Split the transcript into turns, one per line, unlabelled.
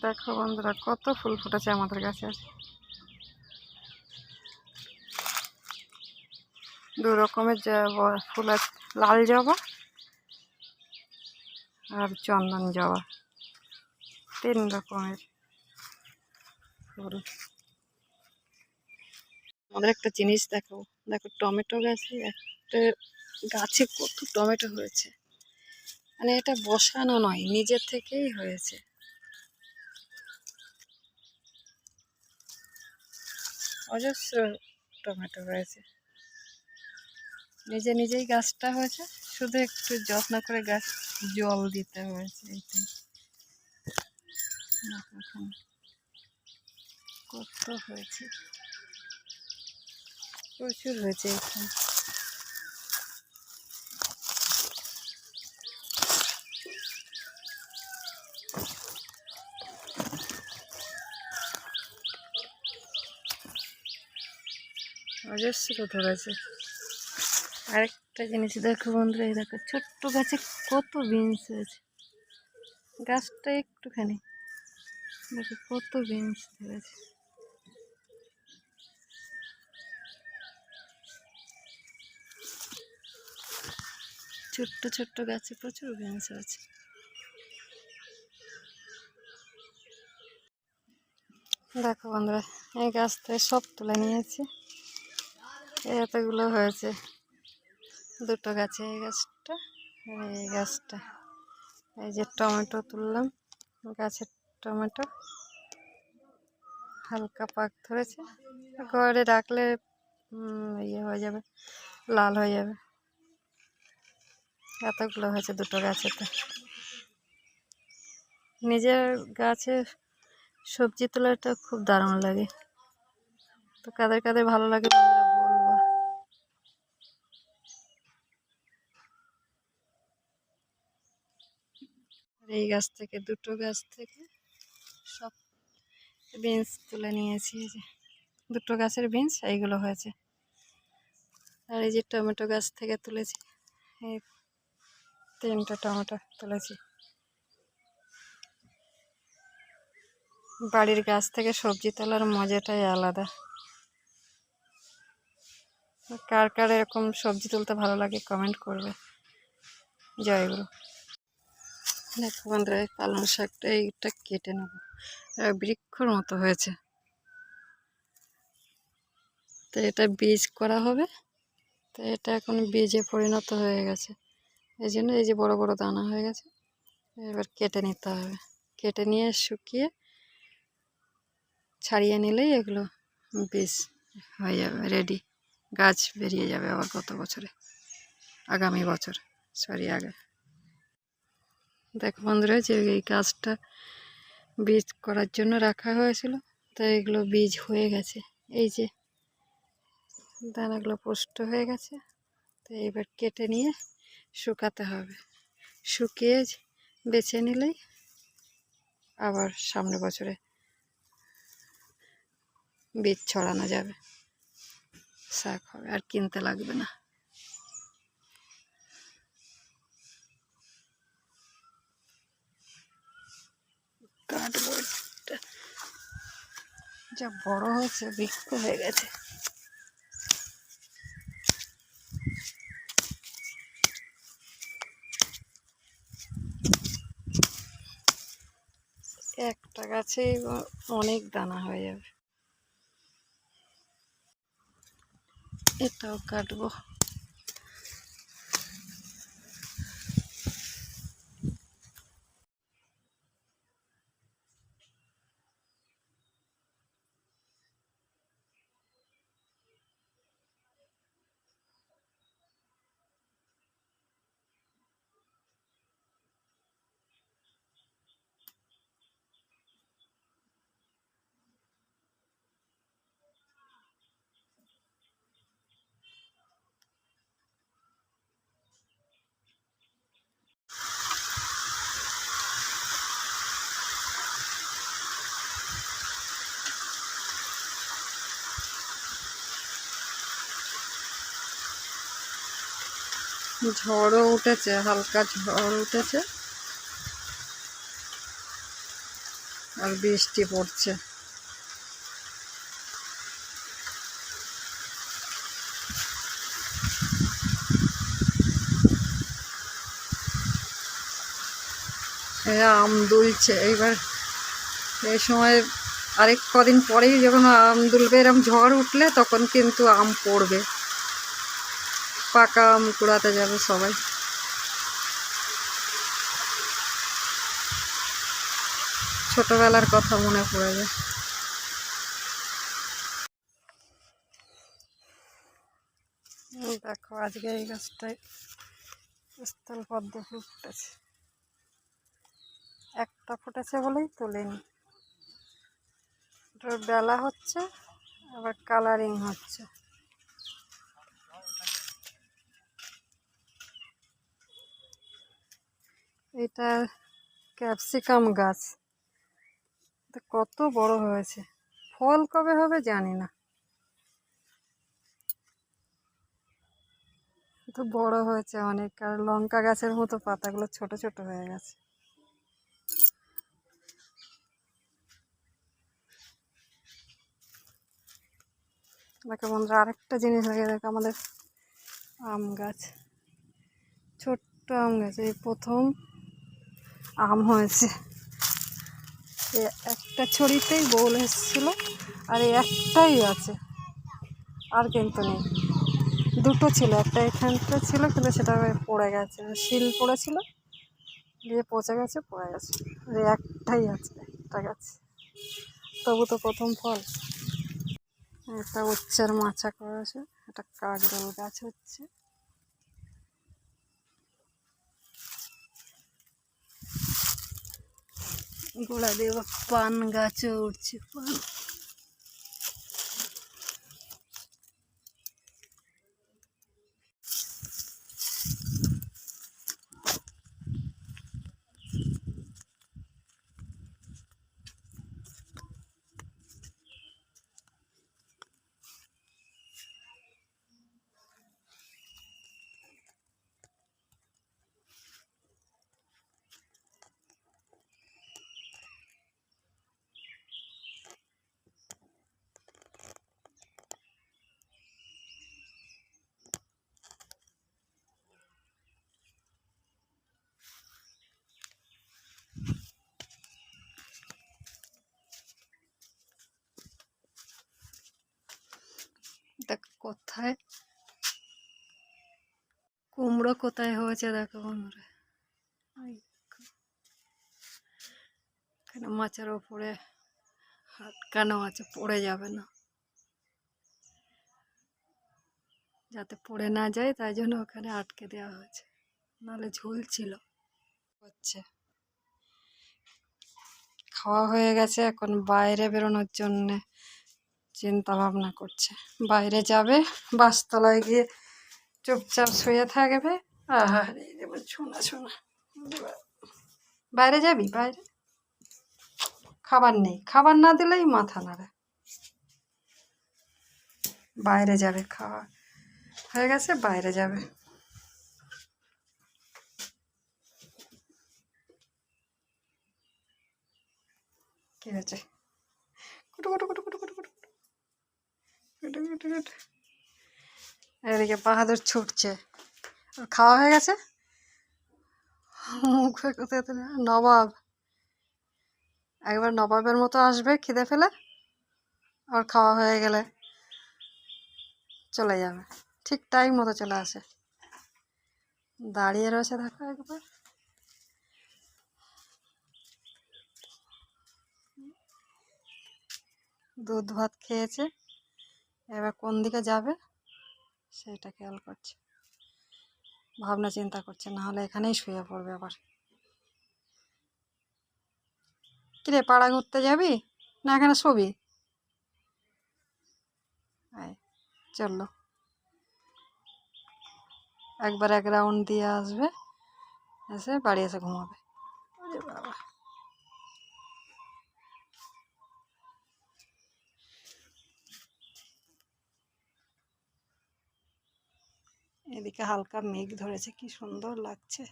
দেখো বন্ধুরা, কত ফুল ফুটেছে আমাদের গাছে। দু রকমের ফুল আছে, লাল জবা আর চন্দন জবা, 3 রকমের ফুল। আমাদের একটা জিনিস দেখো, টমেটো গাছে, একটা গাছে কত টমেটো হয়েছে। মানে এটা বসানো নয়, নিজের থেকেই হয়েছে। অজস্র টমেটো হয়েছে, নিজেই গাছটা হয়েছে, শুধু একটু যত্ন করে গাছ জল দিতে হয়েছে। এইটাই কত হয়েছে, প্রচুর হয়েছে এখানে। অজস্র ধরেছে। আরেকটা জিনিস দেখো বন্ধুরা, এই দেখো ছোট্ট গাছে কত বিনস হয়েছে। গাছটা একটুখানি, দেখো কত বিনস ধরেছে। ছোট্ট ছোট্ট গাছে প্রচুর বিনস হয়েছে। দেখো বন্ধুরা, এই গাছ থেকে সব তুলে নিয়েছি। এতগুলো হয়েছে দুটো গাছে, এই গাছটা আর এই গাছটা। এই যে টমেটো তুললাম, গাছের টমেটো হালকা পাক ধরেছে, ঘরে রাখলে ইয়ে হয়ে যাবে, লাল হয়ে যাবে। এতগুলো হয়েছে দুটো গাছেতে। নিজের গাছে সবজি তোলাটা খুব দারুণ লাগে। তো কাদের কাদের ভালো লাগে বন্ধুরা বলবো। এই গাছ থেকে, দুটো গাছ থেকে সব বিনস তুলে নিয়েছি। এই যে দুটো গাছের বিনস এইগুলো হয়েছে। আর এই যে টমেটো গাছ থেকে তুলেছি, এই 3টা টমেটো তুলেছি। বাড়ির গাছ থেকে সবজি তোলার মজাটাই আলাদা। কার কার এরকম সবজি তুলতে ভালো লাগে কমেন্ট করবে। জয়গুরু। দেখো বন্ধুরা, এই পালং শাকটা এইটা কেটে নেব, বৃক্ষর মতো হয়েছে। তো এটা বীজ করা হবে, তো এটা এখন বীজে পরিণত হয়ে গেছে। এই জন্য এই যে বড় বড় দানা হয়ে গেছে। এবার কেটে নিতে হবে, কেটে নিয়ে শুকিয়ে ছাড়িয়ে নিলেই এগুলো বীজ হয়ে যাবে, রেডি। গাছ বেরিয়ে যাবে আবার গত বছরে, আগামী বছর, আগে। দেখো বন্ধুরা, যে এই গাছটা বীজ করার জন্য রাখা হয়েছিল, তো এগুলো বীজ হয়ে গেছে। এই যে দানাগুলো পুষ্ট হয়ে গেছে। তো এবার কেটে নিয়ে শুকাতে হবে, শুকিয়ে বেছে নিলেই আবার সামনের বছরে বীজ ছড়ানো যাবে, শাক হবে, আর কিনতে লাগবে না। কাটবো, যা বড় হয়েছে, বৃক্ষ হয়ে গেছে। একটা গাছে অনেক দানা হয়ে যাবে। এটাও কাটবো। ঝড়ও উঠেছে, হালকা ঝড় উঠেছে। আর বৃষ্টি পড়ছে। আম দুলছে এইবার। এই সময় আরেক কদিন পরেই যখন আম দুলবে, এরকম ঝড় উঠলে তখন কিন্তু আম পড়বে, পাকা আম কুড়াতে যাবে সবাই। ছোটবেলার কথা মনে পড়ে যায়। দেখো আজকে এই গাছটায় স্থল পদ্ম ফুল ফুটেছে, একটা ফুটেছে বলেই তোলেনি। ওটার বেলা হচ্ছে, আবার কালারিং হচ্ছে। এটা ক্যাপসিকাম গাছ, কত বড় হয়েছে। ফল কবে হবে জানি না, তো বড় হয়েছে অনেক। আর লঙ্কা গাছের মতো পাতাগুলো ছোট ছোট হয়ে গেছে। দেখো বন্ধুরা, আরেকটা জিনিস লাগে, দেখো আমাদের আম গাছ, ছোট্ট আম গাছ, এই প্রথম আম হয়েছে। একটা ছড়িতেই বউল এসেছিল, আর এই একটাই আছে, আর কিন্তু নেই। দুটো ছিল, একটা এখানটা ছিল কিন্তু সেটা পড়ে গেছে, শিল পড়েছিল দিয়ে পচে গেছে, পড়ে গেছে। আর একটাই আছে, একটা গাছ, তবু তো প্রথম ফল। একটা উচ্ছের মাচা করেছে, একটা কাকরোল গাছ হচ্ছে। গোড়া দিয়ে পান গাছও উঠছে, পান। দেখ কোথায় কুমড়ো কোথায় হয়েছে, দেখো বন্ধুরা। এখানে মাচার ওপরে আটকানো আছে, পড়ে যাবে না, যাতে পড়ে না যায়, তাই জন্য ওখানে আটকে দেওয়া হয়েছে, নাহলে ঝুলছিল। হচ্ছে খাওয়া হয়ে গেছে, এখন বাইরে বেরোনোর জন্যে চিন্তা ভাবনা করছে। বাইরে যাবে, বাসতলায় গিয়ে চুপচাপ শুয়ে থাকবে। আর শোনা শোনা, বাইরে যাবি? বাইরে খাবার নেই, খাবার না দিলেই মাথা নাড়ে। বাইরে যাবে, খাওয়া হয়ে গেছে, বাইরে যাবে। কি হয়েছে? কুটু কুটু কুটু কুটু কুটু কুটু কুটু কুটু কুটু। এদিকে বাহাদুর ছুটছে। খাওয়া হয়ে গেছে, মুখে কোথায় নবাব, একবার নবাবের মতো আসবে খিদে ফেলে, আর খাওয়া হয়ে গেলে চলে যাবে, ঠিক টাইম মতো চলে আসে। দাঁড়িয়ে রয়েছে দেখো একবার। দুধ ভাত খেয়েছে, এবার কোন দিকে যাবে সেটা খেয়াল করছে, ভাবনা চিন্তা করছে, না হলে এখানেই শুয়ে পড়বে আবার। কিরে, পাড়া ঘুরতে যাবি না এখানে শুবি? চললো, একবার এক রাউন্ড দিয়ে আসবে, এসে বাড়ি এসে ঘুমাবে। বাবা, এদিকে হালকা মেঘ ধরেছে, কি সুন্দর লাগছে।